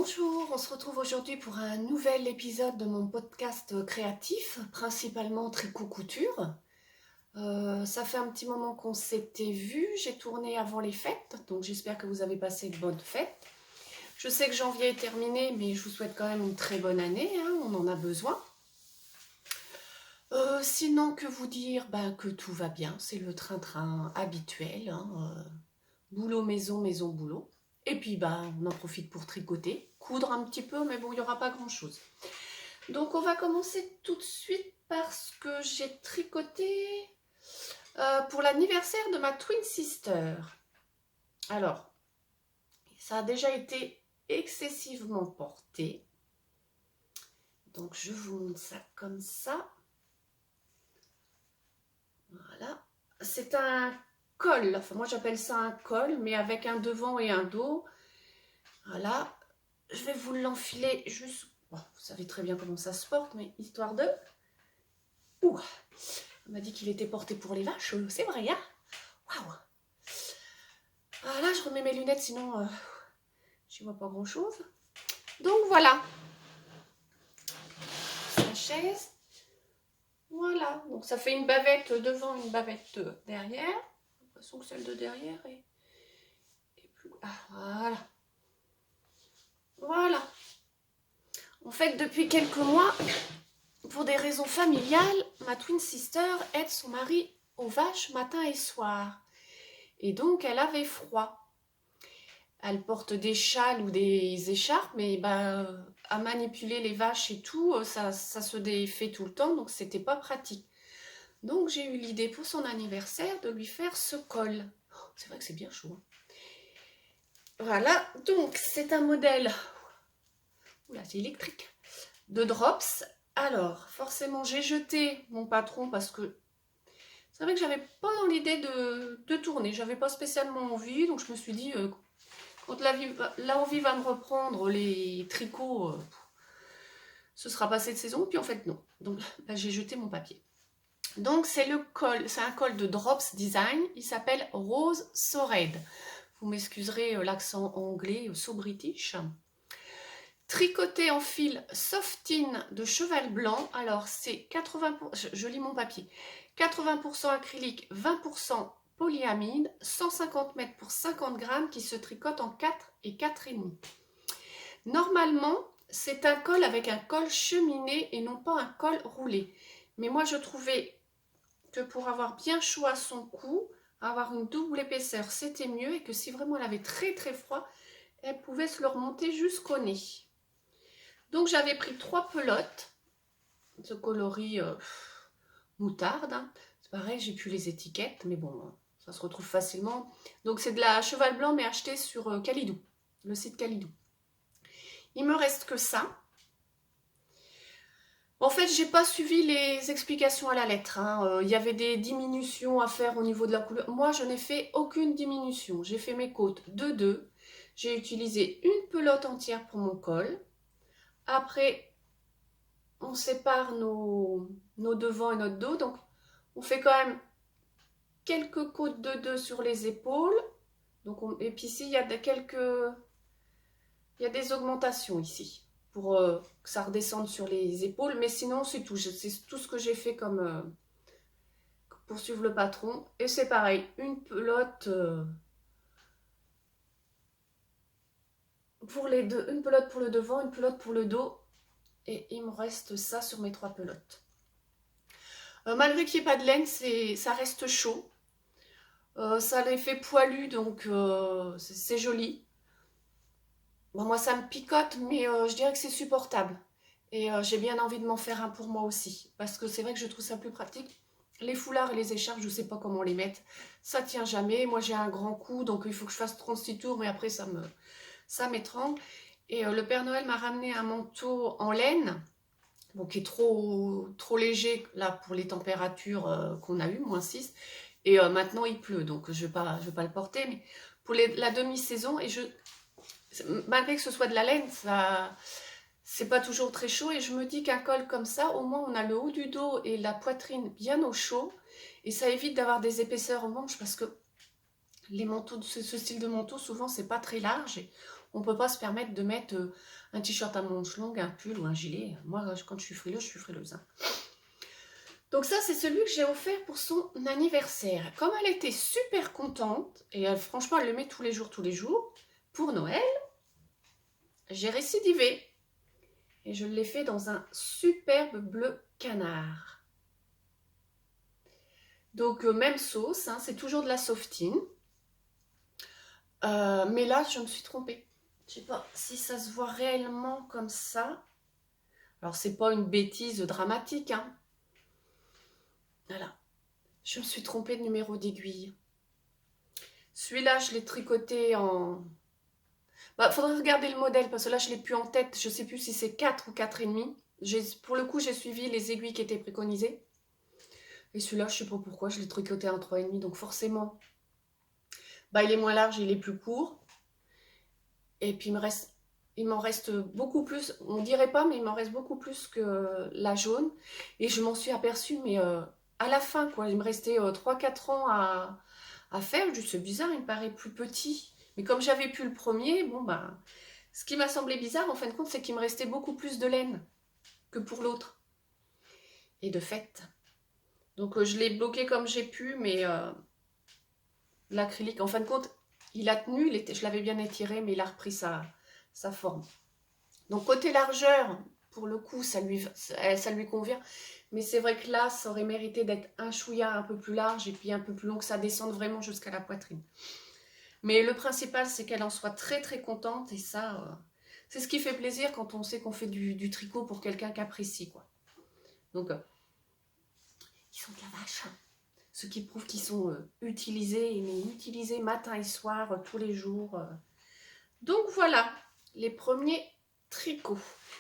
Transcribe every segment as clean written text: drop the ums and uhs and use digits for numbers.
Bonjour, on se retrouve aujourd'hui pour un nouvel épisode de mon podcast créatif, principalement tricot-couture. Ça fait un petit moment qu'on s'était vu, j'ai tourné avant les fêtes, donc j'espère que vous avez passé de bonnes fêtes. Je sais que janvier est terminé, mais je vous souhaite quand même une très bonne année, hein, on en a besoin. Sinon, que vous dire, que tout va bien, c'est le train-train habituel, hein, boulot, maison, maison, boulot. Et puis, on en profite pour tricoter, coudre un petit peu, mais bon, il n'y aura pas grand-chose. Donc, on va commencer tout de suite parce que j'ai tricoté pour l'anniversaire de ma twin sister. Alors, ça a déjà été excessivement porté. Donc, je vous montre ça comme ça. Voilà. C'est un col, enfin moi j'appelle ça un col, mais avec un devant et un dos. Voilà. Je vais vous l'enfiler juste... Bon, vous savez très bien comment ça se porte, mais histoire de... Ouh, on m'a dit qu'il était porté pour les vaches, c'est vrai, hein? Waouh! Voilà, je remets mes lunettes, sinon je ne vois pas grand-chose. Donc voilà. La chaise. Voilà, donc ça fait une bavette devant, une bavette derrière. J'ai l'impression que celle de derrière est plus... Ah, voilà. Voilà. En fait, depuis quelques mois, pour des raisons familiales, ma twin sister aide son mari aux vaches matin et soir. Et donc, elle avait froid. Elle porte des châles ou des écharpes, mais à manipuler les vaches et tout, ça se défait tout le temps, donc c'était pas pratique. Donc, j'ai eu l'idée pour son anniversaire de lui faire ce col. Oh, c'est vrai que c'est bien chaud. Hein. Voilà, donc c'est un modèle... Oula, c'est électrique. De drops. Alors, forcément, j'ai jeté mon patron parce que c'est vrai que j'avais pas dans l'idée de tourner. J'avais pas spécialement envie, donc je me suis dit, quand l'envie va me reprendre, les tricots, ce sera passé de saison. Puis en fait, non. Donc, j'ai jeté mon papier. Donc, c'est un col de Drops Design. Il s'appelle Rose So Red. Vous m'excuserez l'accent anglais, so british. Tricoté en fil Softine de cheval blanc. Alors, c'est 80%, je lis mon papier, 80% acrylique, 20% polyamide, 150 mètres pour 50 grammes qui se tricote en 4 et 4,5. Normalement, c'est un col avec un col cheminé et non pas un col roulé. Mais moi, je trouvais que pour avoir bien chaud à son cou, avoir une double épaisseur, c'était mieux et que si vraiment elle avait très très froid, elle pouvait se le remonter jusqu'au nez. Donc j'avais pris 3 pelotes, ce coloris moutarde, hein. C'est pareil, j'ai plus les étiquettes, mais bon, ça se retrouve facilement. Donc c'est de la cheval blanc, mais acheté sur Calidou, le site Calidou. Il me reste que ça. En fait, j'ai pas suivi les explications à la lettre. Hein. Il y avait des diminutions à faire au niveau de la couleur. Moi, je n'ai fait aucune diminution. J'ai fait mes côtes de 2. J'ai utilisé une pelote entière pour mon col. Après, on sépare nos devants et notre dos, donc on fait quand même quelques côtes de 2 sur les épaules. Donc et puis ici, il y a des augmentations ici pour que ça redescende sur les épaules, mais sinon c'est tout. C'est tout ce que j'ai fait comme pour suivre le patron. Et c'est pareil, une pelote pour les deux, une pelote pour le devant, une pelote pour le dos. Et il me reste ça sur mes 3 pelotes. Malgré qu'il n'y ait pas de laine, ça reste chaud. Ça les fait poilu, donc c'est joli. Bon, moi, ça me picote, mais je dirais que c'est supportable. Et j'ai bien envie de m'en faire un pour moi aussi. Parce que c'est vrai que je trouve ça plus pratique. Les foulards et les écharpes, je ne sais pas comment les mettre. Ça tient jamais. Moi, j'ai un grand cou, donc il faut que je fasse 36 tours, mais après, ça m'étrangle. Et le Père Noël m'a ramené un manteau en laine. Bon, qui est trop léger là pour les températures qu'on a eues, -6. Et maintenant il pleut, donc je vais pas le porter, mais pour la demi-saison, et malgré que ce soit de la laine, ça c'est pas toujours très chaud, et je me dis qu'un col comme ça, au moins on a le haut du dos et la poitrine bien au chaud, et ça évite d'avoir des épaisseurs aux manches, parce que les manteaux, ce style de manteau, souvent c'est pas très large, et On ne peut pas se permettre de mettre un t-shirt à manches longues, un pull ou un gilet. Moi, quand je suis frileuse, hein. Donc ça, c'est celui que j'ai offert pour son anniversaire. Comme elle était super contente, et franchement, elle le met tous les jours, pour Noël, j'ai récidivé. Et je l'ai fait dans un superbe bleu canard. Donc, même sauce, hein, c'est toujours de la softine. Mais là, je me suis trompée. Je sais pas si ça se voit réellement comme ça. Alors, c'est pas une bêtise dramatique, hein. Voilà. Je me suis trompée de numéro d'aiguille. Celui-là, je l'ai tricoté en... faudrait regarder le modèle, parce que là, je ne l'ai plus en tête. Je ne sais plus si c'est 4 ou 4,5. Pour le coup, j'ai suivi les aiguilles qui étaient préconisées. Et celui-là, je ne sais pas pourquoi, je l'ai tricoté en 3,5. Donc forcément, il est moins large, il est plus court. Et puis, il m'en reste beaucoup plus. On ne dirait pas, mais il m'en reste beaucoup plus que la jaune. Et je m'en suis aperçue, mais à la fin, quoi. Il me restait 3-4 ans à faire. Je dis, c'est bizarre, il me paraît plus petit. Mais comme j'avais pu le premier, ce qui m'a semblé bizarre, en fin de compte, c'est qu'il me restait beaucoup plus de laine que pour l'autre. Et de fait. Donc, je l'ai bloqué comme j'ai pu, mais l'acrylique, en fin de compte, il a tenu, je l'avais bien étiré, mais il a repris sa forme. Donc, côté largeur, pour le coup, ça lui convient. Mais c'est vrai que là, ça aurait mérité d'être un chouïa un peu plus large et puis un peu plus long, que ça descende vraiment jusqu'à la poitrine. Mais le principal, c'est qu'elle en soit très très contente. Et ça, c'est ce qui fait plaisir quand on sait qu'on fait du tricot pour quelqu'un qui apprécie, quoi. Donc, ils sont de la vache. Ce qui prouve qu'ils sont utilisés, mais utilisés matin et soir, tous les jours. Donc voilà, les premiers tricots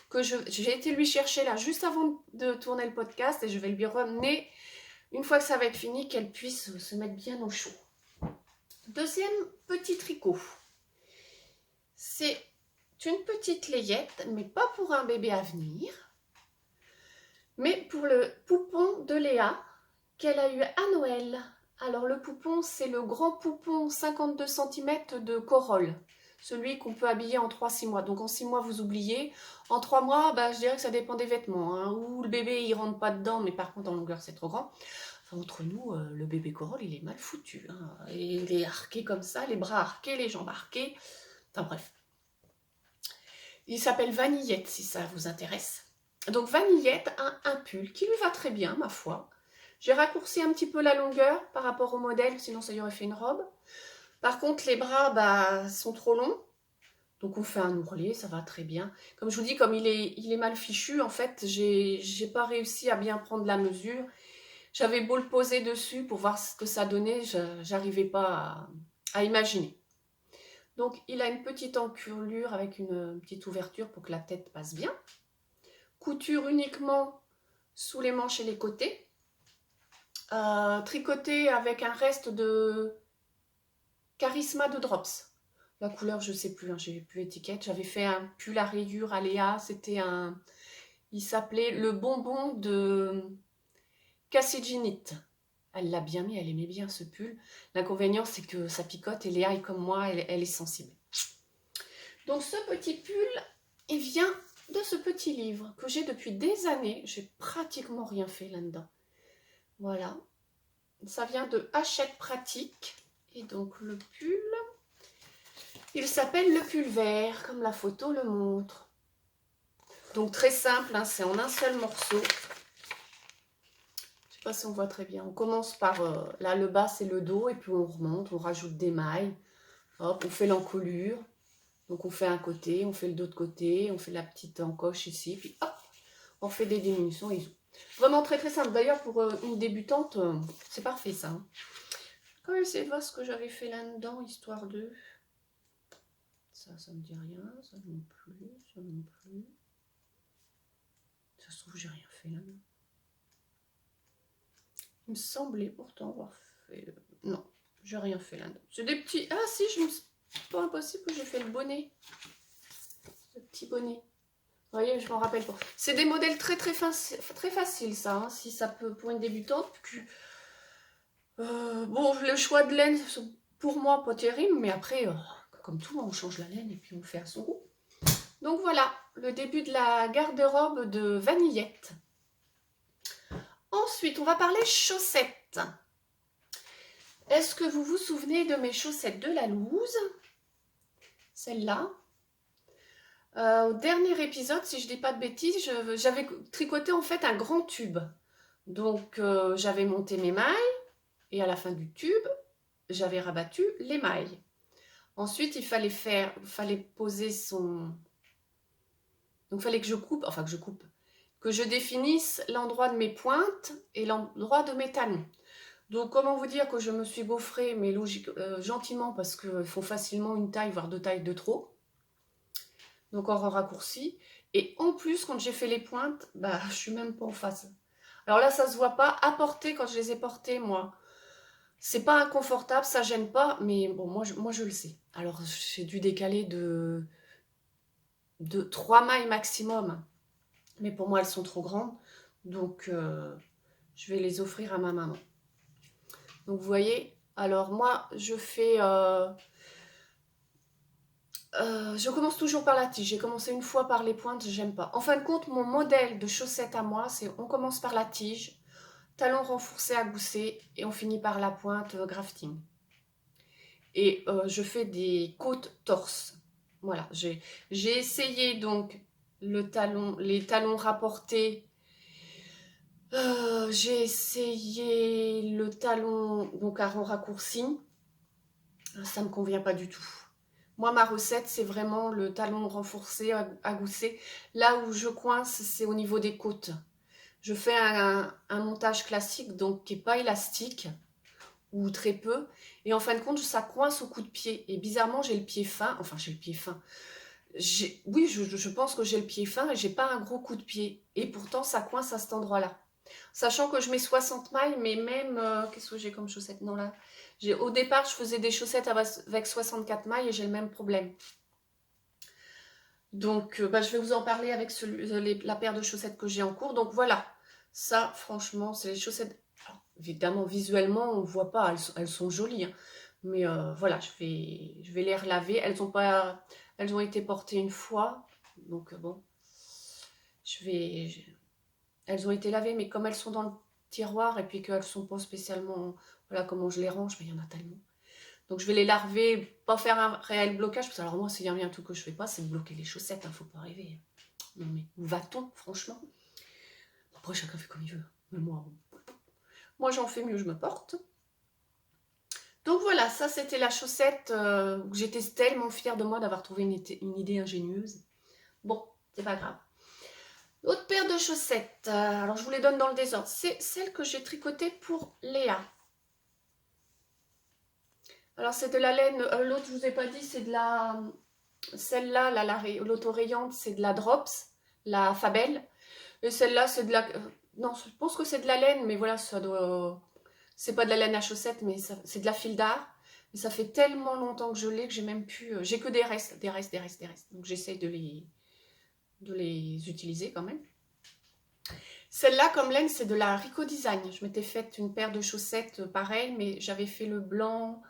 que j'ai été lui chercher là juste avant de tourner le podcast, et je vais lui ramener une fois que ça va être fini, qu'elle puisse se mettre bien au chaud. Deuxième petit tricot, c'est une petite layette, mais pas pour un bébé à venir, mais pour le poupon de Léa qu'elle a eu à Noël. Alors le poupon, c'est le grand poupon 52 cm de Corolle. Celui qu'on peut habiller en 3-6 mois. Donc en 6 mois, vous oubliez. En 3 mois, je dirais que ça dépend des vêtements. Hein. Ou le bébé, il rentre pas dedans, mais par contre, en longueur, c'est trop grand. Enfin, entre nous, le bébé Corolle, il est mal foutu. Hein. Il est arqué comme ça, les bras arqués, les jambes arquées. Enfin bref. Il s'appelle Vanillette, si ça vous intéresse. Donc Vanillette a un pull qui lui va très bien, ma foi. J'ai raccourci un petit peu la longueur par rapport au modèle, sinon ça y aurait fait une robe. Par contre, les bras sont trop longs. Donc on fait un ourlet, ça va très bien. Comme je vous dis, comme il est mal fichu, en fait, j'ai pas réussi à bien prendre la mesure. J'avais beau le poser dessus pour voir ce que ça donnait, j'arrivais pas à imaginer. Donc il a une petite encolure avec une petite ouverture pour que la tête passe bien. Couture uniquement sous les manches et les côtés. Tricoté avec un reste de Charisma de Drops. La couleur, je sais plus, hein, j'ai plus l'étiquette. J'avais fait un pull à rayures à Léa. C'était il s'appelait le bonbon de Cassiginite. Elle l'a bien mis, elle aimait bien ce pull. L'inconvénient, c'est que ça picote et Léa est comme moi, elle est sensible. Donc ce petit pull, il vient de ce petit livre que j'ai depuis des années. J'ai pratiquement rien fait là-dedans. Voilà. Ça vient de Hachette Pratique. Et donc le pull, il s'appelle le pull vert, comme la photo le montre. Donc très simple, hein, c'est en un seul morceau. Je ne sais pas si on voit très bien. On commence par, là le bas c'est le dos, et puis on remonte, on rajoute des mailles. Hop, on fait l'encolure. Donc on fait un côté, on fait le dos de côté, on fait la petite encoche ici, puis hop, on fait des diminutions et vraiment très très simple. D'ailleurs pour une débutante, c'est parfait ça. Hein. Quand même essayer de voir ce que j'avais fait là-dedans, histoire de... Ça me dit rien, ça non plus, ça non plus. Ça se trouve, j'ai rien fait là-dedans. Il me semblait pourtant avoir fait... Non, j'ai rien fait là-dedans. C'est des petits... Ah si, c'est pas impossible que j'ai fait le bonnet. Le petit bonnet. Vous voyez, je m'en rappelle pas. C'est des modèles très faciles, ça. Hein, si ça peut, pour une débutante. Bon, le choix de laine, pour moi, pas terrible. Mais après, comme tout, on change la laine et puis on fait à son goût. Donc voilà, le début de la garde-robe de Vanillette. Ensuite, on va parler chaussettes. Est-ce que vous vous souvenez de mes chaussettes de la loose? Celle-là. Au dernier épisode, si je ne dis pas de bêtises, j'avais tricoté en fait un grand tube. Donc j'avais monté mes mailles et à la fin du tube, j'avais rabattu les mailles. Ensuite, il fallait poser son... Donc il fallait que je coupe, que je définisse l'endroit de mes pointes et l'endroit de mes talons. Donc comment vous dire que je me suis gaufrée, mais gentiment, parce qu'ils font facilement une taille, voire 2 tailles de trop. Donc en raccourci. Et en plus, quand j'ai fait les pointes, bah, je suis même pas en face. Alors là, ça se voit pas. À porter, quand je les ai portées, moi, c'est pas inconfortable, ça gêne pas, mais bon, moi je le sais. Alors j'ai dû décaler de 3 mailles maximum. Mais pour moi, elles sont trop grandes. Donc je vais les offrir à ma maman. Donc vous voyez, alors moi, je fais... je commence toujours par la tige. J'ai commencé une fois par les pointes, j'aime pas. En fin de compte, mon modèle de chaussettes à moi, c'est on commence par la tige, talon renforcé à gousset et on finit par la pointe grafting. Et je fais des côtes torse. Voilà, j'ai essayé donc les talons rapportés. J'ai essayé le talon donc à rang raccourci. Ça me convient pas du tout. Moi, ma recette, c'est vraiment le talon renforcé à gousset. Là où je coince, c'est au niveau des côtes. Je fais un montage classique, donc qui n'est pas élastique, ou très peu. Et en fin de compte, ça coince au coup de pied. Et bizarrement, j'ai le pied fin. Enfin, j'ai le pied fin. Oui, je pense que j'ai le pied fin et j'ai pas un gros coup de pied. Et pourtant, ça coince à cet endroit-là. Sachant que je mets 60 mailles, mais même... qu'est-ce que j'ai comme chaussettes? Non, là. Au départ, je faisais des chaussettes avec 64 mailles et j'ai le même problème. Donc, bah, je vais vous en parler avec la paire de chaussettes que j'ai en cours. Donc voilà, ça, franchement, c'est les chaussettes... Alors, évidemment, visuellement, on ne voit pas, elles sont jolies. Hein. Mais voilà, je vais les relaver. Elles ont été portées une fois. Donc bon, elles ont été lavées, mais comme elles sont dans le tiroir et puis qu'elles ne sont pas spécialement... Voilà comment je les range, mais il y en a tellement. Donc je vais les laver, pas faire un réel blocage, parce que alors moi, s'il y a un truc que je fais pas, c'est de bloquer les chaussettes, hein, faut pas rêver. Non mais, où va-t-on, franchement? Après, chacun fait comme il veut. Mais moi j'en fais mieux, je me porte. Donc voilà, ça c'était la chaussette où j'étais tellement fière de moi d'avoir trouvé une idée ingénieuse. Bon, c'est pas grave. L'autre paire de chaussettes, alors je vous les donne dans le désordre, c'est celle que j'ai tricotée pour Léa. Alors c'est de la laine, l'autre je vous ai pas dit, c'est de la... Celle-là, l'autorayante, c'est de la Drops, la Fabelle. Et celle-là, c'est de la... non, je pense que c'est de la laine, mais voilà, ça doit... C'est pas de la laine à chaussettes, mais c'est de la fil d'art. Mais ça fait tellement longtemps que je l'ai que j'ai même pu... j'ai que des restes. Donc j'essaye de les utiliser quand même. Celle-là, comme laine, c'est de la Rico Design. Je m'étais faite une paire de chaussettes pareil, mais j'avais fait le blanc,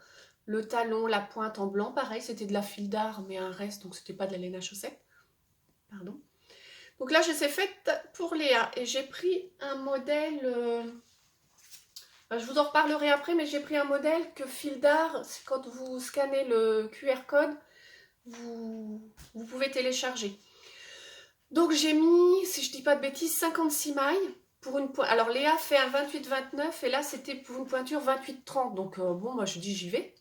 le talon, la pointe en blanc. Pareil, c'était de la fil d'art, mais un reste, donc c'était pas de la laine à chaussettes. Pardon. Donc là, je les ai faites pour Léa. Et j'ai pris un modèle... je vous en reparlerai après, mais j'ai pris un modèle que fil d'art, quand vous scannez le QR code, vous pouvez télécharger. Donc j'ai mis, si je dis pas de bêtises, 56 mailles pour une pointe. Alors Léa fait un 28-29 et là c'était pour une pointure 28-30. Donc bon, moi je dis j'y vais.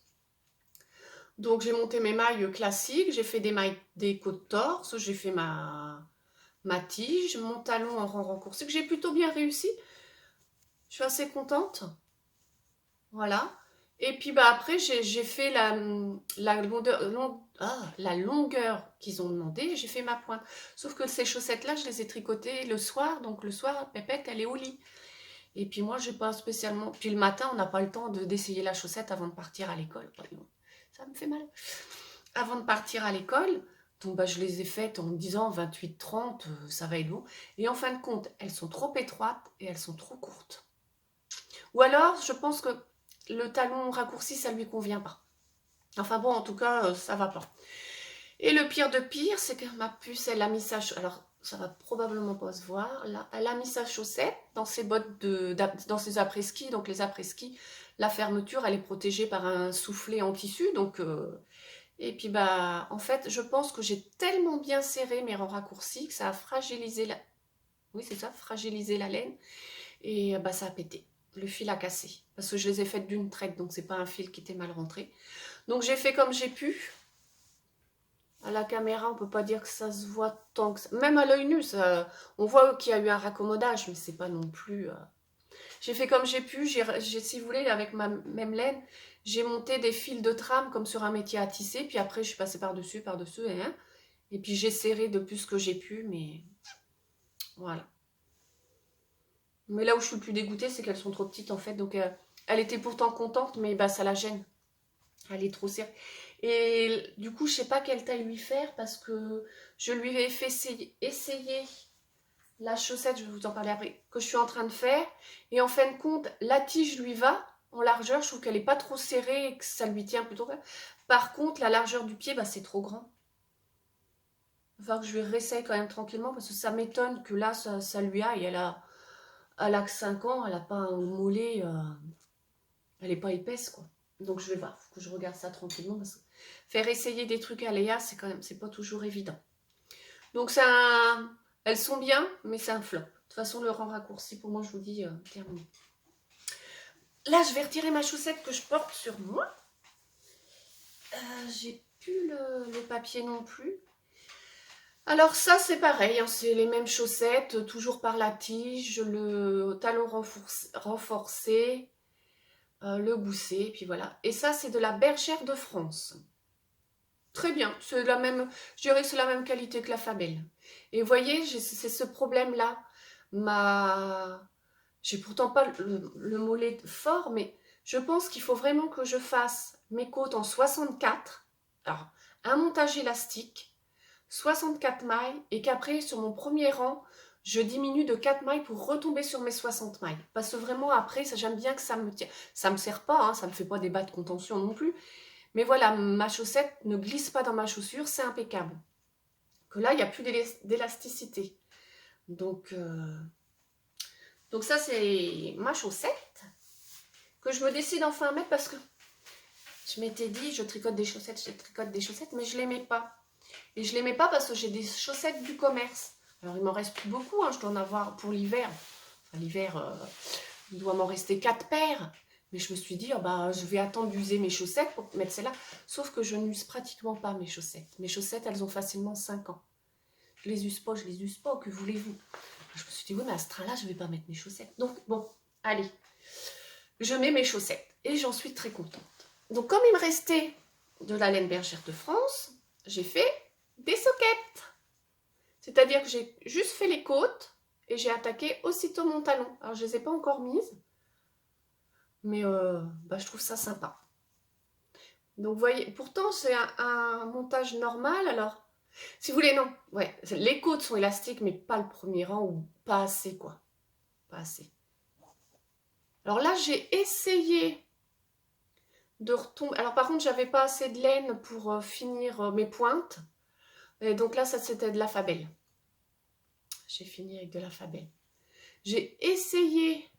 Donc j'ai monté mes mailles classiques, j'ai fait des côtes torse, j'ai fait ma tige, mon talon en rang raccourci, que j'ai plutôt bien réussi. Je suis assez contente. Voilà. Et puis bah après j'ai fait la longueur qu'ils ont demandé, j'ai fait ma pointe. Sauf que ces chaussettes-là, je les ai tricotées le soir, donc le soir, Pépette, elle est au lit. Et puis moi, j'ai pas spécialement... Puis le matin, on n'a pas le temps d'essayer la chaussette avant de partir à l'école. Ça me fait mal. Avant de partir à l'école, donc bah, je les ai faites en me disant 28-30, ça va être bon. Et en fin de compte, elles sont trop étroites et elles sont trop courtes. Ou alors, je pense que le talon raccourci, ça lui convient pas. Enfin bon, en tout cas, ça va pas. Et le pire de pire, c'est que ma puce, elle a mis sa chaussette. Alors, ça va probablement pas se voir. Là, elle a mis sa chaussette dans ses bottes dans ses après-ski. Donc les après-ski, la fermeture, elle est protégée par un soufflet en tissu. Donc, et puis bah, en fait, je pense que j'ai tellement bien serré mes rangs raccourcis que ça a fragilisé la. Oui, c'est ça, fragilisé la laine. Et bah, ça a pété. Le fil a cassé. Parce que je les ai faites d'une traite, donc c'est pas un fil qui était mal rentré. Donc j'ai fait comme j'ai pu. À la caméra, on peut pas dire que ça se voit tant que ça. Même à l'œil nu, ça, on voit qu'il y a eu un raccommodage, mais c'est pas non plus. J'ai fait comme j'ai pu. Si vous voulez, avec ma même laine, j'ai monté des fils de trame comme sur un métier à tisser. Puis après, je suis passée par-dessus, hein. Et puis j'ai serré de plus que j'ai pu, mais voilà. Mais là où je suis le plus dégoûtée, c'est qu'elles sont trop petites en fait. Donc elle était pourtant contente, mais bah ça la gêne. Elle est trop serrée. Et du coup, je sais pas quelle taille lui faire parce que je lui ai fait essayer la chaussette, je vais vous en parler après, que je suis en train de faire. Et en fin de compte, la tige lui va en largeur. Je trouve qu'elle n'est pas trop serrée et que ça lui tient plutôt bien. Par contre, la largeur du pied, bah, c'est trop grand. Il va falloir que je lui réessaye quand même tranquillement parce que ça m'étonne que là, ça lui aille. Elle a que 5 ans, elle n'a pas un mollet, elle n'est pas épaisse, quoi. Donc je vais voir, faut que je regarde ça tranquillement parce que faire essayer des trucs à Léa, c'est quand même, c'est pas toujours évident. Donc elles sont bien, mais c'est un flop. De toute façon, le rang raccourci, pour moi, je vous dis, terminé. Là, je vais retirer ma chaussette que je porte sur moi. J'ai plus le papier non plus. Alors ça, c'est pareil, hein, c'est les mêmes chaussettes, toujours par la tige, le talon renforcé, le gousset, puis voilà. Et ça, c'est de la Bergère de France. Très bien, c'est la même, je dirais que c'est la même qualité que la Fabelle. Et vous voyez, c'est ce problème-là. J'ai pourtant pas le mollet fort, mais je pense qu'il faut vraiment que je fasse mes côtes en 64. Alors, un montage élastique, 64 mailles, et qu'après, sur mon premier rang, je diminue de 4 mailles pour retomber sur mes 60 mailles. Parce que vraiment, après, j'aime bien que ça me tienne. Ça me sert pas, hein, ça ne me fait pas des bas de contention non plus. Mais voilà, ma chaussette ne glisse pas dans ma chaussure, c'est impeccable. Que là, il n'y a plus d'élasticité. Donc ça, c'est ma chaussette que je me décide enfin à mettre parce que je m'étais dit, je tricote des chaussettes, mais je ne les mets pas. Et je ne les mets pas parce que j'ai des chaussettes du commerce. Alors, il m'en reste plus beaucoup, hein, je dois en avoir pour l'hiver. Enfin, l'hiver, il doit m'en rester 4 paires. Mais je me suis dit, oh bah, je vais attendre d'user mes chaussettes pour mettre celles-là. Sauf que je n'use pratiquement pas mes chaussettes. Mes chaussettes, elles ont facilement 5 ans. Je les use pas, que voulez-vous? Je me suis dit, oui, mais à ce train-là, je ne vais pas mettre mes chaussettes. Donc, bon, allez, je mets mes chaussettes. Et j'en suis très contente. Donc, comme il me restait de la laine Bergère de France, j'ai fait des soquettes. C'est-à-dire que j'ai juste fait les côtes et j'ai attaqué aussitôt mon talon. Alors, je ne les ai pas encore mises. Mais bah, je trouve ça sympa. Donc, vous voyez, pourtant, c'est un montage normal. Alors, si vous voulez, non. Ouais, les côtes sont élastiques, mais pas le premier rang ou pas assez, quoi. Pas assez. Alors là, j'ai essayé de retomber. Alors, par contre, j'avais pas assez de laine pour finir mes pointes. Et donc là, ça, c'était de la Fabelle. J'ai fini avec de la Fabelle. J'ai essayé.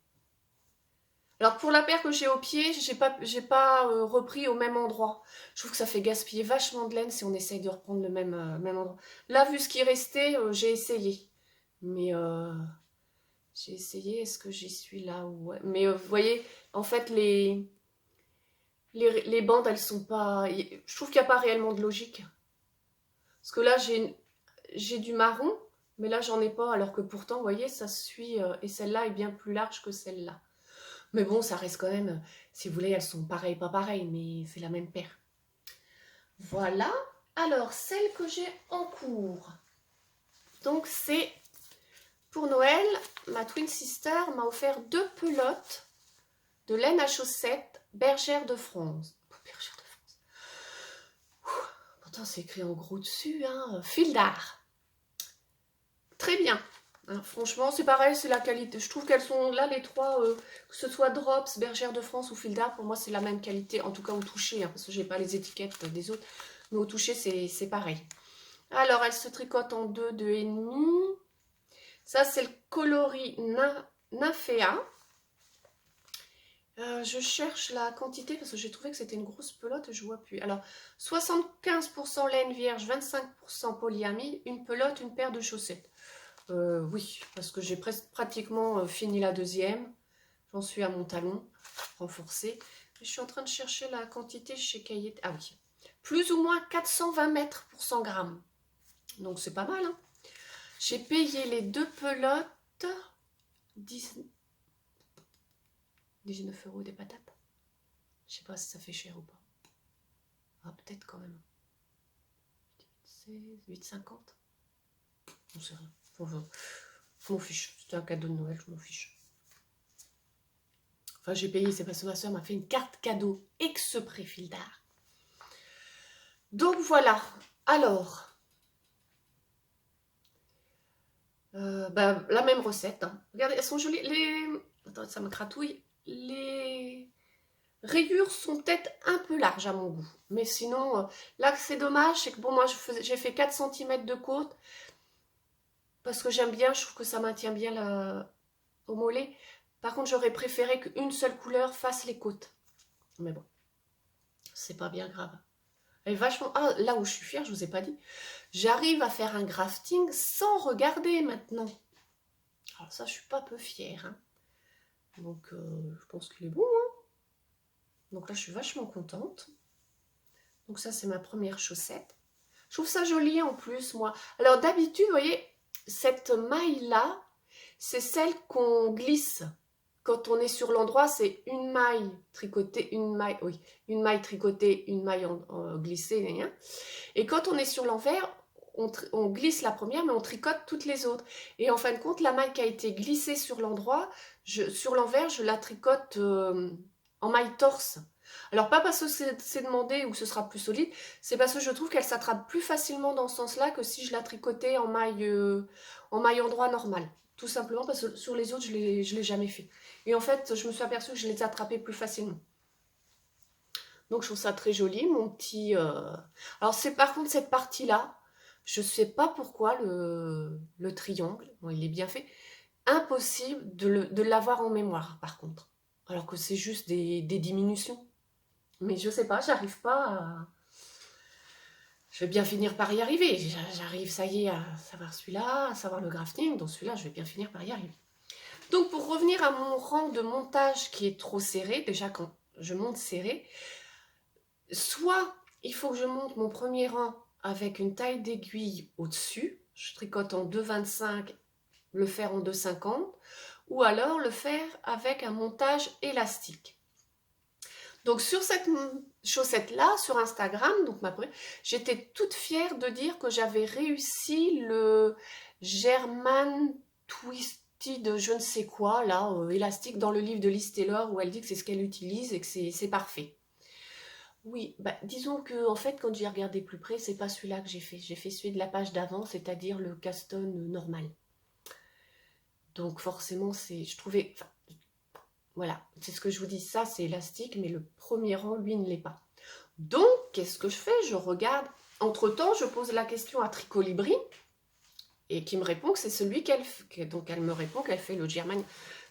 Alors, pour la paire que j'ai au pied, j'ai pas repris au même endroit. Je trouve que ça fait gaspiller vachement de laine si on essaye de reprendre le même endroit. Là, vu ce qui restait, j'ai essayé. Mais j'ai essayé, est-ce que j'y suis là? Ouais. Mais vous voyez, en fait, les bandes, elles sont pas... Je trouve qu'il n'y a pas réellement de logique. Parce que là, j'ai du marron, mais là, j'en ai pas. Alors que pourtant, vous voyez, ça suit... et celle-là est bien plus large que celle-là. Mais bon, ça reste quand même, si vous voulez, elles sont pareilles, pas pareilles, mais c'est la même paire. Voilà. Alors, celle que j'ai en cours. Donc, c'est pour Noël, ma twin sister m'a offert 2 pelotes de laine à chaussettes Bergère de France. Bergère de France. Pourtant, c'est écrit en gros dessus, hein. Fil d'art. Très bien. Hein, franchement, c'est pareil, c'est la qualité. Je trouve qu'elles sont là, les trois, que ce soit Drops, Bergère de France ou Fil d'Art, pour moi, c'est la même qualité, en tout cas au toucher, hein, parce que j'ai pas les étiquettes des autres, mais au toucher, c'est pareil. Alors, elle se tricote en 2, 2,5. Ça, c'est le coloris Nymphéa. Je cherche la quantité parce que j'ai trouvé que c'était une grosse pelote et je vois plus. Alors, 75% laine vierge, 25% polyamide, une pelote, une paire de chaussettes. Oui, parce que j'ai pratiquement fini la deuxième. J'en suis à mon talon renforcé. Je suis en train de chercher la quantité chez Cahier. Ah oui, plus ou moins 420 mètres pour 100 grammes. Donc c'est pas mal. Hein. J'ai payé les deux pelotes 19 € des patates. Je sais pas si ça fait cher ou pas. Ah, peut-être quand même. 8,50. On sait rien. Je m'en fiche. C'était un cadeau de Noël, je m'en fiche. Enfin, j'ai payé, c'est parce que ma soeur m'a fait une carte cadeau exprès Fil d'Art. Donc voilà. Alors, la même recette. Hein. Regardez, elles sont jolies. Attends, ça me cratouille. Les rayures sont peut-être un peu larges à mon goût. Mais sinon, là, c'est dommage. C'est que bon, moi, j'ai fait 4 cm de côte. Parce que j'aime bien, je trouve que ça maintient bien au mollet. Par contre, j'aurais préféré qu'une seule couleur fasse les côtes. Mais bon, c'est pas bien grave. Elle est vachement... Ah, là où je suis fière, je vous ai pas dit. J'arrive à faire un grafting sans regarder maintenant. Alors ça, je suis pas peu fière. Hein. Donc, je pense qu'il est bon. Hein. Donc là, je suis vachement contente. Donc ça, c'est ma première chaussette. Je trouve ça joli en plus, moi. Alors d'habitude, vous voyez, cette maille-là, c'est celle qu'on glisse. Quand on est sur l'endroit, c'est une maille tricotée, une maille tricotée, une maille glissée. Hein. Et quand on est sur l'envers, on glisse la première, mais on tricote toutes les autres. Et en fin de compte, la maille qui a été glissée sur l'endroit, sur l'envers, je la tricote en maille torse. Alors pas parce que c'est demandé ou que ce sera plus solide, c'est parce que je trouve qu'elle s'attrape plus facilement dans ce sens-là que si je la tricotais en maille endroit normal. Tout simplement parce que sur les autres, je l'ai jamais fait. Et en fait, je me suis aperçue que je les attrapais plus facilement. Donc je trouve ça très joli, mon petit... Alors c'est par contre cette partie-là, je ne sais pas pourquoi le triangle, bon, il est bien fait, impossible de l'avoir en mémoire par contre. Alors que c'est juste des diminutions. Mais je sais pas, j'arrive pas à... Je vais bien finir par y arriver. J'arrive, ça y est, à savoir celui-là, à savoir le grafting. Donc celui-là, je vais bien finir par y arriver. Donc pour revenir à mon rang de montage qui est trop serré, déjà quand je monte serré, soit il faut que je monte mon premier rang avec une taille d'aiguille au-dessus, je tricote en 2,25, le faire en 2,50, ou alors le faire avec un montage élastique. Donc sur cette chaussette-là, sur Instagram, donc j'étais toute fière de dire que j'avais réussi le German Twisted je ne sais quoi, là, élastique dans le livre de Liz Taylor où elle dit que c'est ce qu'elle utilise et que c'est parfait. Oui, disons que en fait, quand j'ai regardé plus près, c'est pas celui-là que j'ai fait. J'ai fait celui de la page d'avant, c'est-à-dire le Caston normal. Donc forcément, je trouvais... Enfin, voilà, c'est ce que je vous dis, ça c'est élastique, mais le premier rang, lui, ne l'est pas. Donc, qu'est-ce que je fais? Je regarde. Entre-temps, je pose la question à Tricolibri, et qui me répond que c'est celui qu'elle fait. Donc, elle me répond qu'elle fait le German.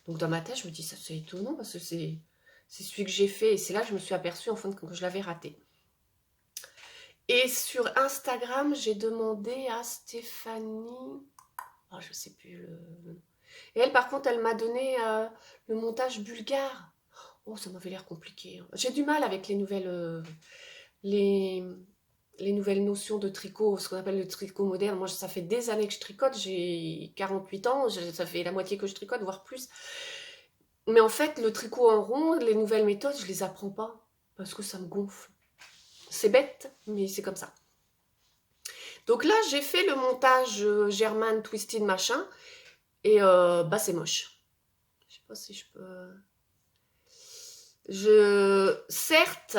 Donc, dans ma tête, je me dis, ça c'est étonnant, parce que c'est celui que j'ai fait, et c'est là que je me suis aperçue, en fin de compte, que je l'avais raté. Et sur Instagram, j'ai demandé à Stéphanie... Oh, je ne sais plus le nom. Et elle, par contre, elle m'a donné le montage bulgare. Oh, ça m'avait l'air compliqué. J'ai du mal avec les nouvelles notions de tricot, ce qu'on appelle le tricot moderne. Moi, ça fait des années que je tricote. J'ai 48 ans. Ça fait la moitié que je tricote, voire plus. Mais en fait, le tricot en rond, les nouvelles méthodes, je les apprends pas. Parce que ça me gonfle. C'est bête, mais c'est comme ça. Donc là, j'ai fait le montage German Twisted machin. Et c'est moche. Je sais pas si je peux... Certes...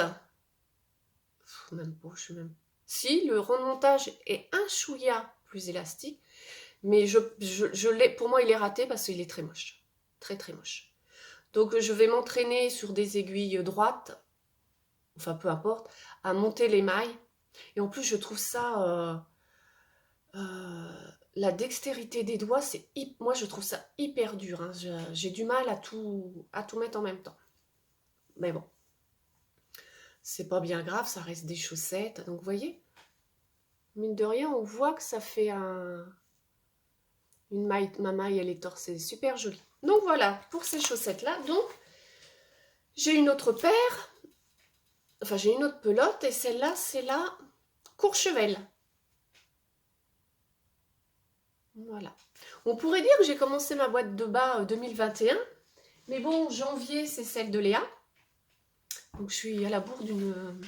Même pas, je sais même... Si, le remontage est un chouïa plus élastique. Mais pour moi, il est raté parce qu'il est très moche. Très, très moche. Donc, je vais m'entraîner sur des aiguilles droites, enfin, peu importe, à monter les mailles. Et en plus, je trouve ça... la dextérité des doigts, moi, je trouve ça hyper dur. Hein. J'ai du mal à tout mettre en même temps. Mais bon, c'est pas bien grave, ça reste des chaussettes. Donc, vous voyez, mine de rien, on voit que ça fait une maille. Ma maille, elle est torsée, super jolie. Donc voilà, pour ces chaussettes-là. Donc, j'ai une autre paire. Enfin, j'ai une autre pelote. Et celle-là, c'est la Courchevel. Voilà. On pourrait dire que j'ai commencé ma boîte de bas 2021. Mais bon, janvier, c'est celle de Léa. Donc, je suis à la bourre d'une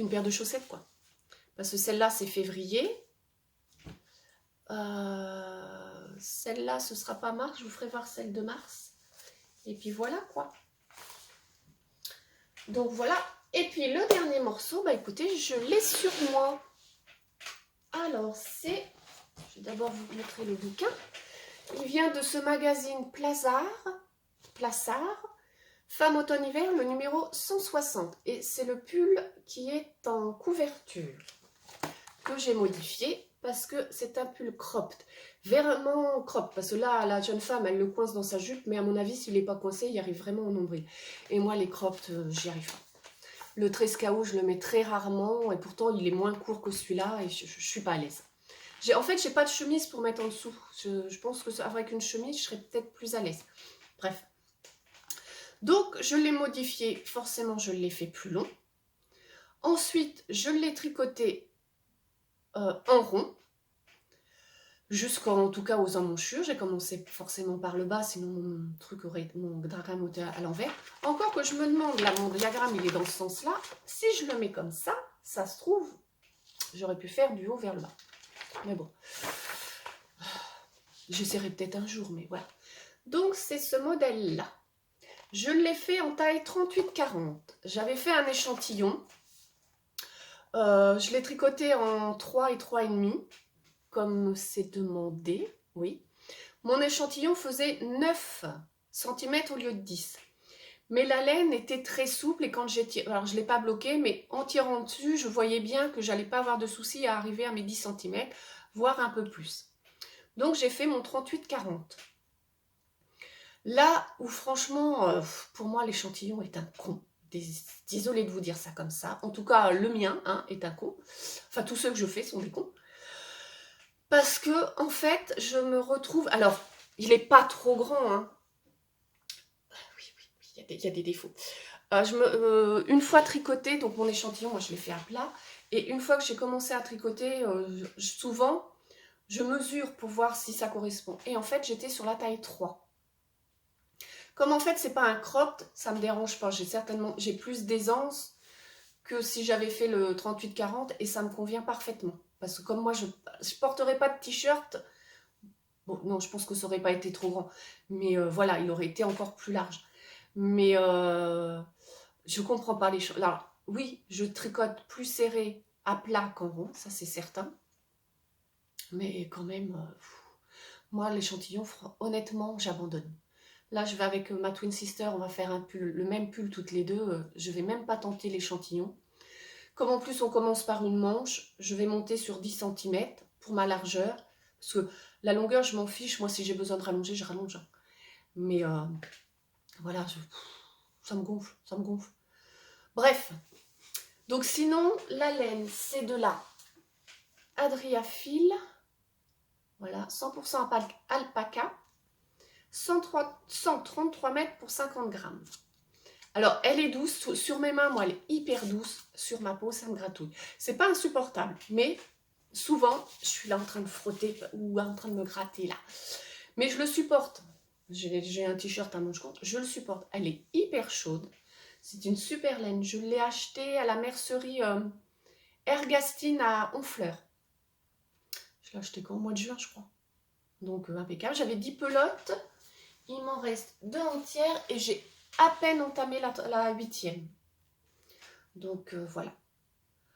paire de chaussettes, quoi. Parce que celle-là, c'est février. Celle-là, ce sera pas mars. Je vous ferai voir celle de mars. Et puis voilà, quoi. Donc, voilà. Et puis, le dernier morceau, bah écoutez, je l'ai sur moi. Alors, c'est... Je vais d'abord vous montrer le bouquin. Il vient de ce magazine Plassard. Femme automne-hiver, le numéro 160. Et c'est le pull qui est en couverture que j'ai modifié parce que c'est un pull cropped. Vraiment cropped. Parce que là, la jeune femme, elle le coince dans sa jupe. Mais à mon avis, s'il n'est pas coincé, il arrive vraiment au nombril. Et moi, les cropped, j'y arrive pas. Le Trescao, je le mets très rarement. Et pourtant, il est moins court que celui-là. Et je ne suis pas à l'aise. En fait, je n'ai pas de chemise pour mettre en dessous. Je pense qu'avec une chemise, je serais peut-être plus à l'aise. Bref. Donc, je l'ai modifié. Forcément, je l'ai fait plus long. Ensuite, je l'ai tricoté en rond. Jusqu'en tout cas aux emmanchures. J'ai commencé forcément par le bas, sinon mon diagramme était à l'envers. Encore que je me demande, là, mon diagramme, il est dans ce sens-là. Si je le mets comme ça se trouve, j'aurais pu faire du haut vers le bas. Mais bon, j'essaierai peut-être un jour, mais voilà. Donc, c'est ce modèle-là. Je l'ai fait en taille 38-40. J'avais fait un échantillon. Je l'ai tricoté en 3 et 3,5, comme c'est demandé, oui. Mon échantillon faisait 9 cm au lieu de 10. Mais la laine était très souple et quand j'ai tiré, alors je ne l'ai pas bloqué, mais en tirant dessus, je voyais bien que j'allais pas avoir de souci à arriver à mes 10 cm, voire un peu plus. Donc j'ai fait mon 38-40. Là où franchement, pour moi, l'échantillon est un con. Désolée de vous dire ça comme ça. En tout cas, le mien est un con. Enfin, tous ceux que je fais sont des cons. Parce que, en fait, je me retrouve... Alors, il n'est pas trop grand. Hein. Oui, il y a des défauts. Une fois tricoté, donc mon échantillon, moi, je l'ai fait à plat. Et une fois que j'ai commencé à tricoter, souvent, je mesure pour voir si ça correspond. Et en fait, j'étais sur la taille 3. Comme en fait, c'est pas un cropped, ça me dérange pas. J'ai plus d'aisance que si j'avais fait le 38-40 et ça me convient parfaitement. Parce que comme moi, je porterai pas de t-shirt. Bon, non, je pense que ça aurait pas été trop grand. Mais voilà, il aurait été encore plus large. Mais je comprends pas les choses. Alors, oui, je tricote plus serré à plat qu'en rond, ça c'est certain. Mais quand même, moi, l'échantillon, honnêtement, j'abandonne. Là, je vais avec ma twin sister, on va faire un pull, le même pull toutes les deux. Je vais même pas tenter l'échantillon. Comme en plus, on commence par une manche, je vais monter sur 10 cm pour ma largeur. Parce que la longueur, je m'en fiche. Moi, si j'ai besoin de rallonger, je rallonge. Mais voilà, ça me gonfle, ça me gonfle. Bref. Donc sinon, la laine, c'est de la Adria Fil. Voilà, 100% alpaca. 133 mètres pour 50 grammes. Alors, elle est douce. Sur mes mains, moi, elle est hyper douce. Sur ma peau, ça me gratouille. C'est pas insupportable, mais souvent, je suis là en train de frotter ou en train de me gratter, là. Mais je le supporte. J'ai un t-shirt à manches courtes. Je le supporte. Elle est hyper chaude. C'est une super laine. Je l'ai achetée à la mercerie Ergastine à Honfleur. Je l'ai achetée quand? Au mois de juin, je crois. Donc, impeccable. J'avais 10 pelotes. Il m'en reste 2 entières et j'ai à peine entamé la 8e. Donc, voilà.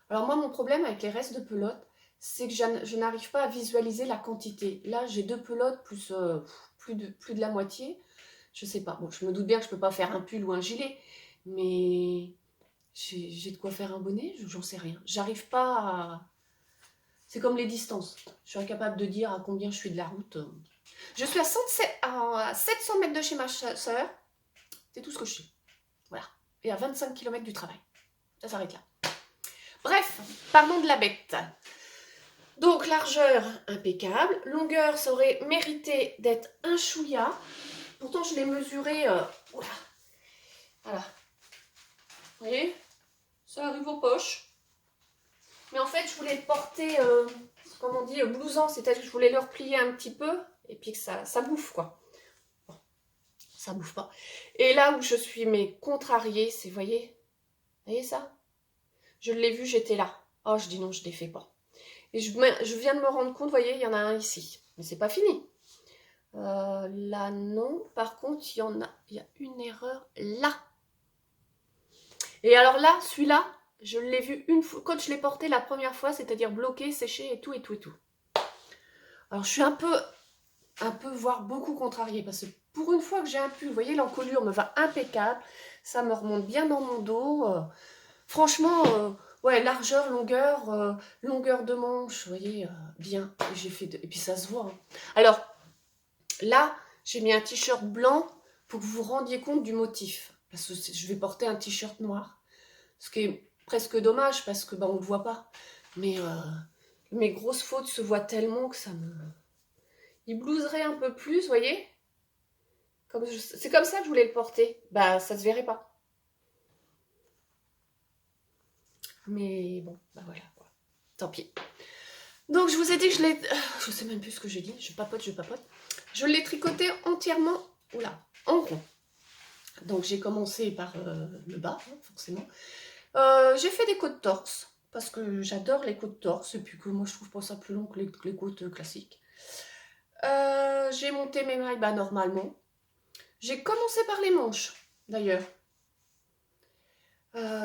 Alors, moi, mon problème avec les restes de pelotes, c'est que je n'arrive pas à visualiser la quantité. Là, j'ai 2 pelotes plus, plus de la moitié. Je sais pas. Bon, je me doute bien que je peux pas faire un pull ou un gilet, mais j'ai de quoi faire un bonnet, j'en sais rien. J'arrive pas à... C'est comme les distances. Je suis incapable de dire à combien je suis de la route. Je suis à 700 mètres de chez ma soeur. C'est tout ce que je sais. Voilà. Et à 25 km du travail. Ça s'arrête là. Bref, parlons de la bête. Donc, largeur, impeccable. Longueur, ça aurait mérité d'être un chouïa. Pourtant, je l'ai mesuré... Oula. Voilà. Vous voyez? Ça arrive aux poches. Mais en fait, je voulais le porter, comme on dit, blousant. C'est-à-dire que je voulais le replier un petit peu. Et puis que ça bouffe, quoi. Bon, ça bouffe pas. Et là où je suis, mais contrariée, c'est, vous voyez ça? Je l'ai vu, j'étais là. Oh, je dis non, je ne les fais pas. Et je viens de me rendre compte, vous voyez, il y en a un ici. Mais c'est pas fini. Là, non. Par contre, il y a une erreur là. Et alors là, celui-là, je l'ai vu une fois, quand je l'ai porté la première fois, c'est-à-dire bloqué, séché et tout, et tout, et tout. Alors, je suis un peu, voire beaucoup contrariée, parce que pour une fois que j'ai un pull, vous voyez, l'encolure me va impeccable. Ça me remonte bien dans mon dos. Franchement, ouais, largeur, longueur, longueur de manche, vous voyez, bien. Et puis ça se voit. Hein. Alors, là, j'ai mis un t-shirt blanc pour que vous vous rendiez compte du motif. Parce que je vais porter un t-shirt noir. Ce qui est presque dommage parce que on ne le voit pas. Mais mes grosses fautes se voient tellement que ça me... Il blouserait un peu plus, vous voyez. C'est comme ça que je voulais le porter. Bah, ça se verrait pas. Mais bon, bah voilà. Tant pis. Donc, je vous ai dit que je l'ai... Je sais même plus ce que j'ai dit. Je papote. Je l'ai tricoté entièrement, en rond. Donc, j'ai commencé par le bas, hein, forcément. J'ai fait des côtes torse, parce que j'adore les côtes torse, et puis que moi, je trouve pas ça plus long que les côtes classiques. J'ai monté mes mailles normalement. J'ai commencé par les manches, d'ailleurs.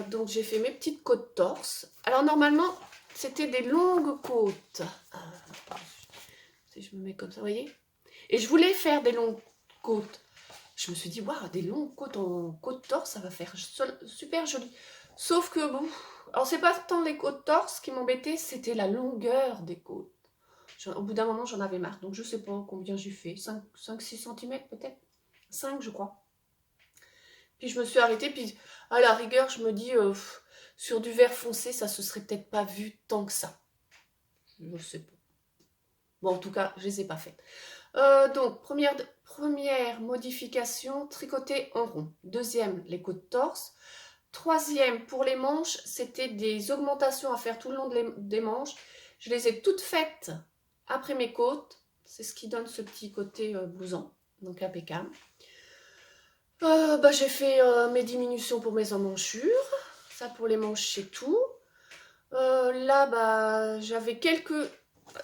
Donc, j'ai fait mes petites côtes torse. Alors, normalement, c'était des longues côtes. Si je me mets comme ça, vous voyez? Et je voulais faire des longues côtes. Je me suis dit, waouh, des longues côtes en côte torse, ça va faire super joli. Sauf que, bon, alors c'est pas tant les côtes torse qui m'embêtaient, c'était la longueur des côtes. Au bout d'un moment, j'en avais marre. Donc, je sais pas combien j'ai fait. 5-6 cm peut-être 5, je crois. Puis, je me suis arrêtée. Puis, à la rigueur, je me dis, sur du vert foncé, ça se serait peut-être pas vu tant que ça. Je sais pas. Bon, en tout cas, je les ai pas faites. Donc, première modification, tricoter en rond. Deuxième, les côtes torse. Troisième, pour les manches, c'était des augmentations à faire tout le long des manches. Je les ai toutes faites après mes côtes. C'est ce qui donne ce petit côté blouson, donc impeccable. J'ai fait mes diminutions pour mes emmanchures. Ça, pour les manches, c'est tout. Là, j'avais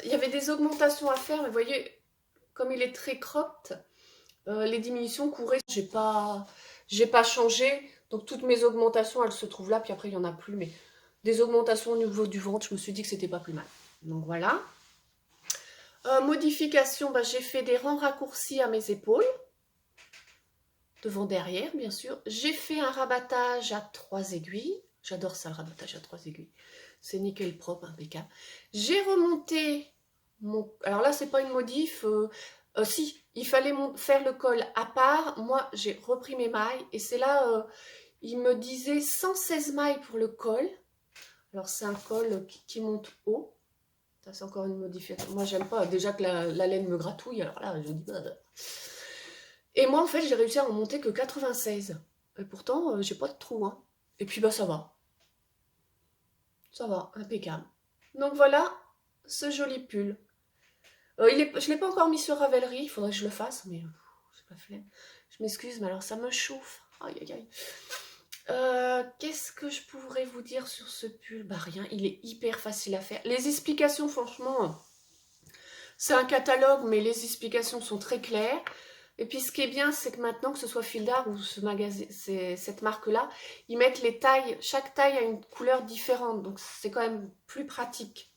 il y avait des augmentations à faire, mais vous voyez, comme il est très cropped, les diminutions couraient. J'ai pas changé. Donc, toutes mes augmentations, elles se trouvent là. Puis après, il n'y en a plus. Mais des augmentations au niveau du ventre, je me suis dit que c'était pas plus mal. Donc, voilà. Modification, j'ai fait des rangs raccourcis à mes épaules. Devant, derrière, bien sûr. J'ai fait un rabattage à 3 aiguilles. J'adore ça, le rabattage à 3 aiguilles. C'est nickel propre, impeccable. J'ai remonté mon... Alors là, c'est pas une modif. Si, il fallait faire le col à part. Moi, j'ai repris mes mailles. Et c'est là, il me disait 116 mailles pour le col. Alors, c'est un col qui monte haut. Ça, c'est encore une modification. Moi, j'aime pas. Déjà que la laine me gratouille. Alors là, je dis... Et moi, en fait, j'ai réussi à en monter que 96. Et pourtant, j'ai pas de trou. Hein. Et puis, ça va. Ça va, impeccable. Donc, voilà ce joli pull. Je ne l'ai pas encore mis sur Ravelry. Il faudrait que je le fasse, mais j'ai pas flemme. Je m'excuse, mais alors ça me chauffe. Aïe, aïe, aïe. Qu'est-ce que je pourrais vous dire sur ce pull? Rien, il est hyper facile à faire. Les explications, franchement, c'est un catalogue, mais les explications sont très claires. Et puis, ce qui est bien, c'est que maintenant, que ce soit Fildar ou cette marque-là, ils mettent les tailles. Chaque taille a une couleur différente. Donc, c'est quand même plus pratique.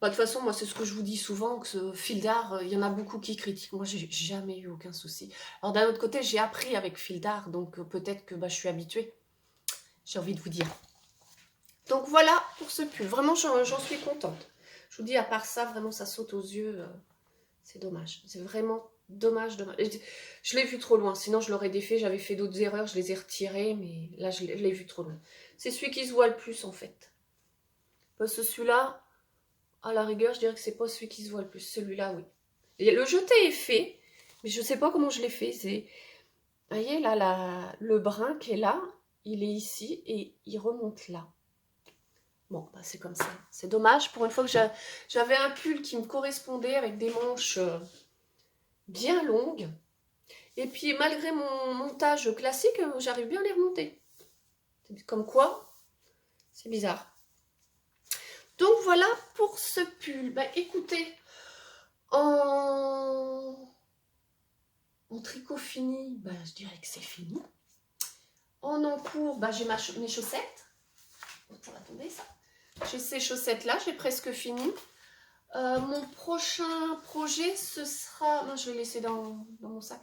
Bah, de toute façon, moi, c'est ce que je vous dis souvent, que ce fil d'art, il y en a beaucoup qui critiquent. Moi, j'ai jamais eu aucun souci. Alors, d'un autre côté, j'ai appris avec fil d'art, donc peut-être que bah, je suis habituée, j'ai envie de vous dire. Donc, voilà pour ce pull. Vraiment, j'en suis contente. Je vous dis, à part ça, vraiment, ça saute aux yeux. C'est dommage. C'est vraiment dommage, dommage. Je l'ai vu trop loin, sinon je l'aurais défait. J'avais fait d'autres erreurs, je les ai retirées, mais là, je l'ai vu trop loin. C'est celui qui se voit le plus, en fait. Parce que celui-là, à la rigueur, je dirais que c'est pas celui qui se voit le plus. Celui-là, oui. Et le jeté est fait, mais je sais pas comment je l'ai fait. Vous voyez, là, le brin qui est là, il est ici et il remonte là. Bon, bah, c'est comme ça. C'est dommage. Pour une fois que j'avais un pull qui me correspondait avec des manches bien longues. Et puis, malgré mon montage classique, j'arrive bien à les remonter. Comme quoi, c'est bizarre. Donc, voilà pour ce pull. Bah, écoutez, en tricot fini, bah, je dirais que c'est fini. En encours, bah, j'ai mes chaussettes. Attendez ça. J'ai ces chaussettes-là, j'ai presque fini. Mon prochain projet, ce sera... Non, je vais laisser dans mon sac.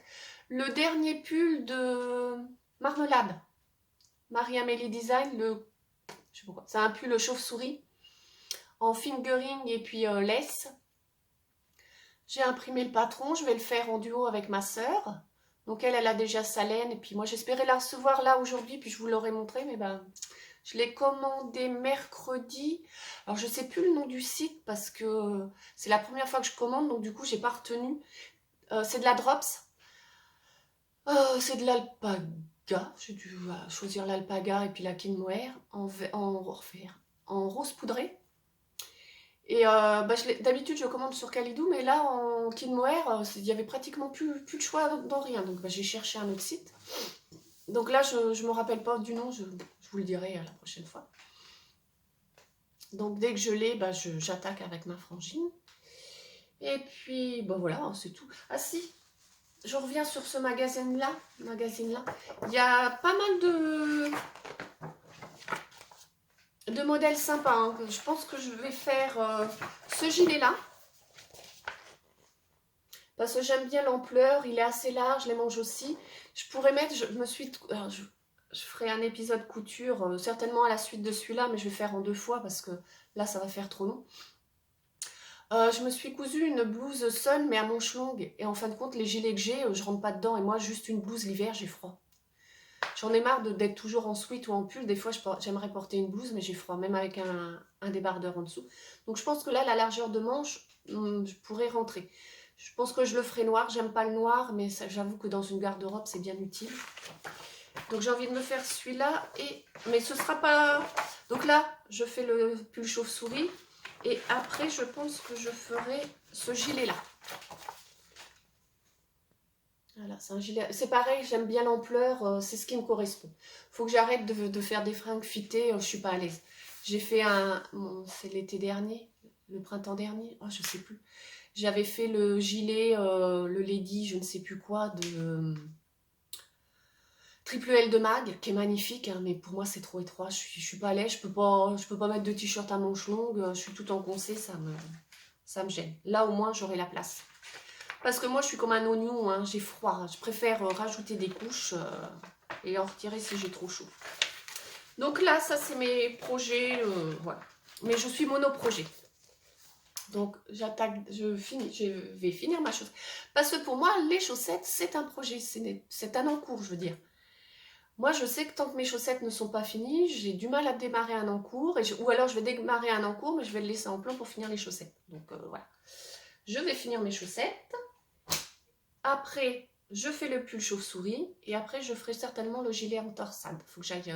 Le dernier pull de Marmelade. Marie-Amélie Design. Je sais pas quoi. C'est un pull chauve-souris. En fingering et puis lace. J'ai imprimé le patron. Je vais le faire en duo avec ma sœur. Donc elle a déjà sa laine. Et puis moi, j'espérais la recevoir là aujourd'hui. Puis je vous l'aurais montré. Mais ben, je l'ai commandé mercredi. Alors, je ne sais plus le nom du site parce que c'est la première fois que je commande. Donc, du coup, j'ai pas retenu. C'est de la Drops. C'est de l'alpaga. J'ai dû choisir l'alpaga et puis la Kinmoer en rose poudré. Et bah, d'habitude, je commande sur Calidou, mais là, en Kinmoer, il n'y avait pratiquement plus de choix dans rien. Donc, bah, j'ai cherché un autre site. Donc là, je ne me rappelle pas du nom, je vous le dirai la prochaine fois. Donc dès que je l'ai, bah, j'attaque avec ma frangine. Et puis, bon voilà, c'est tout. Ah si, je reviens sur ce magazine-là. Il y a pas mal de modèles sympas. Hein. Je pense que je vais faire ce gilet-là. Parce que j'aime bien l'ampleur, il est assez large, les manches aussi. Je pourrais mettre, alors, je ferai un épisode couture, certainement à la suite de celui-là, mais je vais faire en 2 fois parce que là, ça va faire trop long. Je me suis cousu une blouse Sun, mais à manches longues. Et en fin de compte, les gilets que j'ai, je rentre pas dedans. Et moi, juste une blouse l'hiver, j'ai froid. J'en ai marre d'être toujours en sweat ou en pull. Des fois, j'aimerais porter une blouse, mais j'ai froid, même avec un débardeur en dessous. Donc, je pense que là, la largeur de manche, je pourrais rentrer. Je pense que je le ferai noir. J'aime pas le noir, mais j'avoue que dans une garde-robe, c'est bien utile. Donc, j'ai envie de me faire celui-là. Mais ce sera pas... Donc là, je fais le pull chauve-souris. Et après, je pense que je ferai ce gilet-là. Voilà, c'est un gilet. C'est pareil, j'aime bien l'ampleur, c'est ce qui me correspond. Faut que j'arrête de faire des fringues fitées, je suis pas à l'aise. J'ai fait c'est l'été dernier, le printemps dernier, oh, je sais plus. J'avais fait le gilet, le lady, je ne sais plus quoi, de Triple L de Mag, qui est magnifique, hein, mais pour moi c'est trop étroit, je suis pas à l'aise, je peux pas mettre de t-shirt à manches longues, je suis tout en concé, ça me gêne. Là au moins j'aurai la place. Parce que moi je suis comme un oignon, hein, j'ai froid, je préfère rajouter des couches et en retirer si j'ai trop chaud. Donc là ça c'est mes projets, voilà. Mais je suis monoprojet. Donc je vais finir ma chaussette. Parce que pour moi les chaussettes c'est un projet, c'est un encours je veux dire. Moi, je sais que tant que mes chaussettes ne sont pas finies, j'ai du mal à démarrer un encours. Ou alors, je vais démarrer un encours, mais je vais le laisser en plan pour finir les chaussettes. Donc, voilà. Je vais finir mes chaussettes. Après, je fais le pull chauve-souris. Et après, je ferai certainement le gilet en torsade. Il faut que j'aille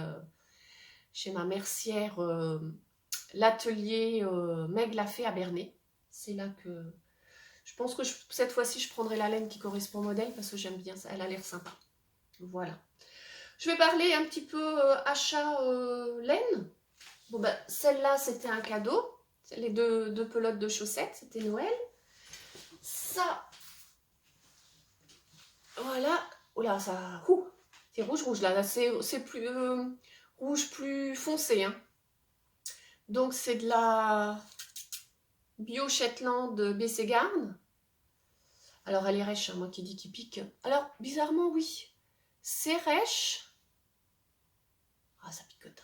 chez ma mercière, l'atelier Meg l'a fait à Bernay. C'est là que... Je pense que cette fois-ci, je prendrai la laine qui correspond au modèle parce que j'aime bien ça. Elle a l'air sympa. Voilà. Je vais parler un petit peu achat laine. Bon, ben, celle-là, c'était un cadeau. Les deux pelotes de chaussettes, c'était Noël. Ça, voilà. Oh là, ça... c'est rouge, là. C'est plus rouge, plus foncé. Hein. Donc c'est de la Bio Shetland Bességarn. Alors elle est rêche, hein, moi qui dis qu'il pique. Alors bizarrement oui, c'est rêche. Ah ça picote.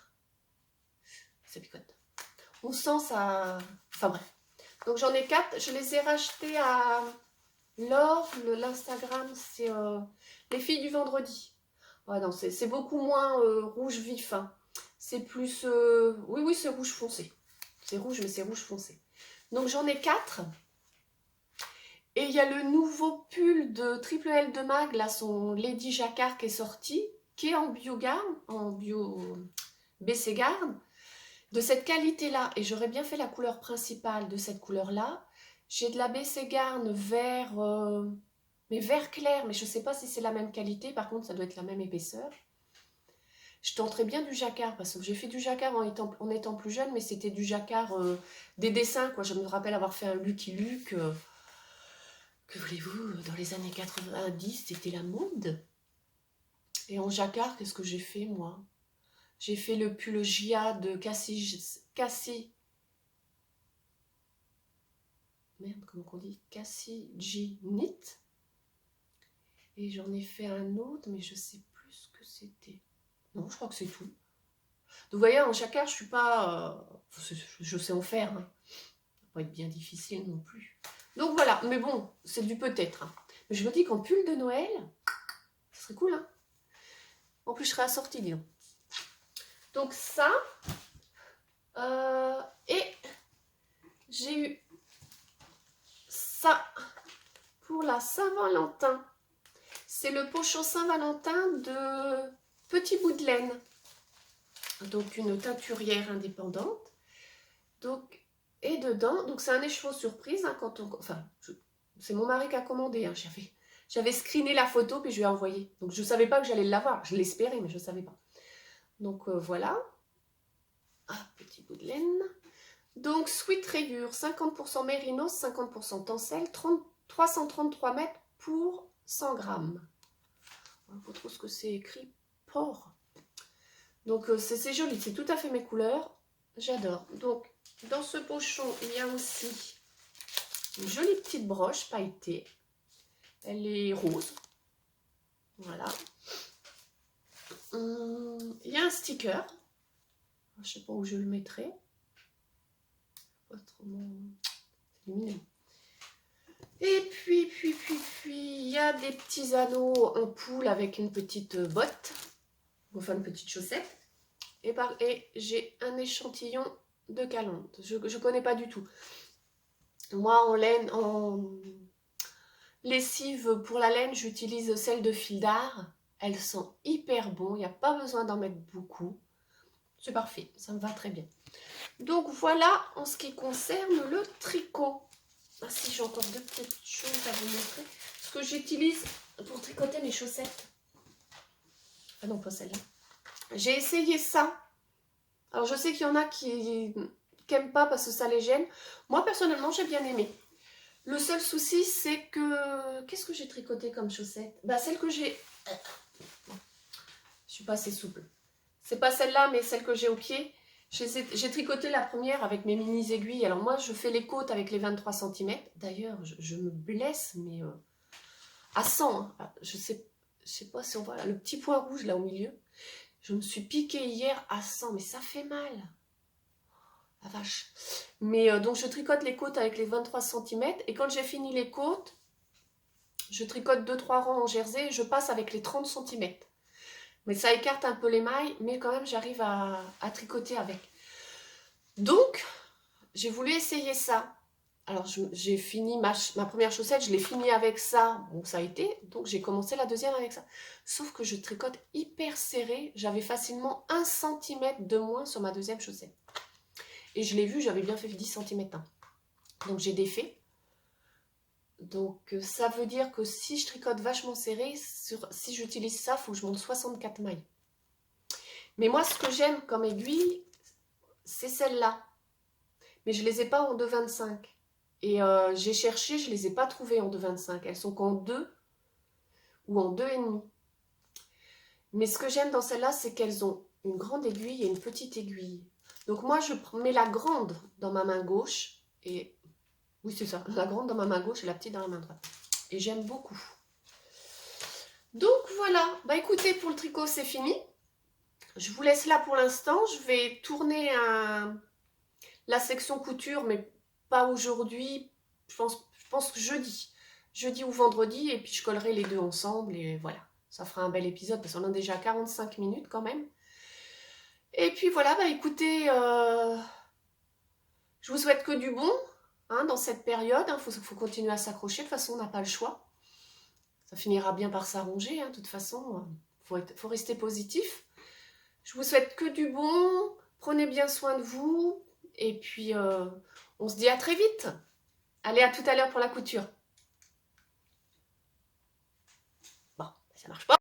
Ça picote. On sent ça... Enfin bref. Donc j'en ai 4. Je les ai rachetés à Laure. L'Instagram, c'est les filles du vendredi. Ouais, non, c'est beaucoup moins rouge vif. Hein. C'est plus... oui, c'est rouge foncé. C'est rouge, mais c'est rouge foncé. Donc j'en ai 4. Et il y a le nouveau pull de Triple L de Mag, là, son Lady Jacquard qui est sorti, qui est en Biogarn, en bio Bességarn, de cette qualité-là. Et j'aurais bien fait la couleur principale de cette couleur-là. J'ai de la Bességarn vert, mais vert clair, mais je ne sais pas si c'est la même qualité. Par contre, ça doit être la même épaisseur. Je tenterais bien du jacquard, parce que j'ai fait du jacquard en étant plus jeune, mais c'était du jacquard des dessins, quoi. Je me rappelle avoir fait un Lucky Luke... que voulez-vous, dans les années 90, c'était la mode. Et en jacquard, qu'est-ce que j'ai fait, moi? J'ai fait le pull Gia de Cassie. Merde, comment on dit? Cassie G Knit. Et j'en ai fait un autre, mais je sais plus ce que c'était. Non, je crois que c'est tout. Donc, vous voyez, en jacquard, je suis pas... je sais en faire. Hein. Ça va pas être bien difficile non plus. Donc voilà, mais bon, c'est du peut-être. Hein. Mais je me dis qu'en pull de Noël, ce serait cool, hein. En plus, je serais assortie, dis donc. Donc ça, et j'ai eu ça pour la Saint-Valentin. C'est le pochon Saint-Valentin de Petit Bout de Laine. Donc une teinturière indépendante. Donc, et dedans, donc c'est un écheveau surprise. Hein, quand on, enfin, c'est mon mari qui a commandé. Hein, j'avais screené la photo puis je lui ai envoyé. Donc je ne savais pas que j'allais l'avoir. Je l'espérais, mais je ne savais pas. Donc voilà. Ah, petit bout de laine. Donc Sweet Rayure, 50% mérinos, 50% tencel, 333 mètres pour 100 grammes. On ne voit pas trop ce que c'est écrit. Porc. Donc c'est joli, c'est tout à fait mes couleurs. J'adore. Donc dans ce pochon, il y a aussi une jolie petite broche pailletée. Elle est rose. Voilà. Il y a un sticker. Je ne sais pas où je le mettrai. Autrement, c'est mignon. Et puis, il y a des petits anneaux en poule avec une petite botte. Enfin, une petite chaussette. Et j'ai un échantillon de calandre. Je ne connais pas du tout. Moi, en laine, en lessive pour la laine, j'utilise celle de fil d'art. Elles sont hyper bon. Il n'y a pas besoin d'en mettre beaucoup. C'est parfait. Ça me va très bien. Donc, voilà en ce qui concerne le tricot. Ah si, j'ai encore deux petites choses à vous montrer. Ce que j'utilise pour tricoter mes chaussettes. Ah non, pas celle-là. J'ai essayé ça. Alors, je sais qu'il y en a qui n'aiment pas parce que ça les gêne. Moi, personnellement, j'ai bien aimé. Le seul souci, c'est que... Qu'est-ce que j'ai tricoté comme chaussette? Bah, celle que j'ai... Je suis pas assez souple. C'est pas celle-là, mais celle que j'ai au pied. J'ai tricoté la première avec mes mini aiguilles. Alors moi, je fais les côtes avec les 23 cm. D'ailleurs, je me blesse, mais à 100. Hein. Je sais pas si on voit là, le petit point rouge là au milieu. Je me suis piquée hier à 100, mais ça fait mal. La vache. Mais donc, je tricote les côtes avec les 23 cm. Et quand j'ai fini les côtes, je tricote 2-3 rangs en jersey et je passe avec les 30 cm. Mais ça écarte un peu les mailles, mais quand même, j'arrive à tricoter avec. Donc, j'ai voulu essayer ça. Alors, j'ai fini ma première chaussette, je l'ai fini avec ça. Bon, ça a été. Donc, j'ai commencé la deuxième avec ça. Sauf que je tricote hyper serré. J'avais facilement 1 cm de moins sur ma deuxième chaussette. Et je l'ai vu, j'avais bien fait 10 cm. Hein. Donc, j'ai défait. Donc, ça veut dire que si je tricote vachement serré, si j'utilise ça, il faut que je monte 64 mailles. Mais moi, ce que j'aime comme aiguille, c'est celle-là. Mais je ne les ai pas en 2,25. Et j'ai cherché, je ne les ai pas trouvées en 2,25. Elles sont qu'en 2 ou en 2,5. Mais ce que j'aime dans celle-là, c'est qu'elles ont une grande aiguille et une petite aiguille. Donc moi, je mets la grande dans ma main gauche. Et oui, c'est ça. La grande dans ma main gauche et la petite dans la main droite. Et j'aime beaucoup. Donc voilà. Bah écoutez, pour le tricot, c'est fini. Je vous laisse là pour l'instant. Je vais tourner la section couture, mais pas aujourd'hui. Je pense que jeudi. Jeudi ou vendredi. Et puis je collerai les deux ensemble. Et voilà. Ça fera un bel épisode parce qu'on a déjà 45 minutes quand même. Et puis voilà, bah écoutez, je vous souhaite que du bon hein, dans cette période. Faut continuer à s'accrocher. De toute façon, on n'a pas le choix. Ça finira bien par s'arranger. Hein, de toute façon, faut rester positif. Je vous souhaite que du bon. Prenez bien soin de vous. Et puis, on se dit à très vite. Allez, à tout à l'heure pour la couture. Bon, ça marche pas.